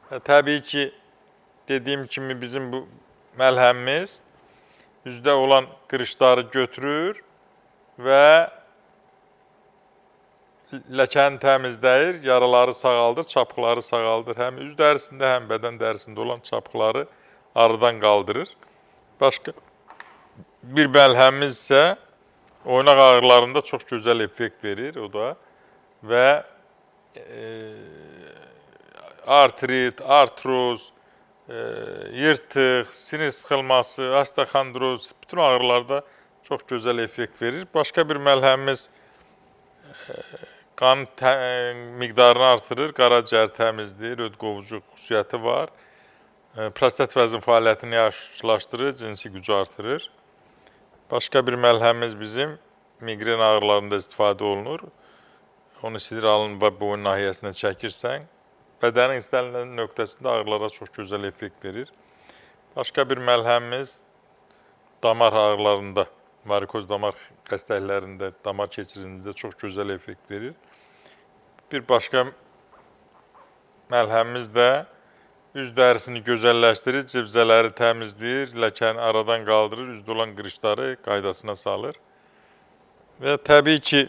Təbii ki, dediyim kimi bizim bu məlhəmimiz üzdə olan qırışları götürür və ləkəni təmizləyir, yaraları sağaldır, çapıqları sağaldır. Həm üz dərisində, həm bədən dərisində olan çapıqları aradan qaldırır. Başqa bir məlhəmimiz isə oynaq ağrılarında çox gözəl effekt verir o da və artrit, artroz, yırtıq, sinir sıxılması, osteoxondroz, bütün ağrılarda çox gözəl effekt verir. Başqa bir məlhəmimiz qan miqdarını artırır, qaraciyər təmizləyir, öd qovucu xüsusiyyəti var. Prostat vəzin fəaliyyətini yaxşılaşdırır, cinsi gücü artırır. Başqa bir məlhəmimiz bizim miqren ağrılarında istifadə olunur. Onu sinir alın və boyun nahiyəsindən çəkirsən, bədənin istənilən nöqtəsində ağrılara çox gözəl effekt verir. Başqa bir məlhəmimiz damar ağrılarında, varikoz damar xəstəliklərində, damar keçirində çox gözəl effekt verir. Bir başqa məlhəmimiz də üz dərisini gözəlləşdirir, cibzələri təmizləyir, ləkəni aradan qaldırır, üzdə olan qırışları qaydasına salır. Və təbii ki,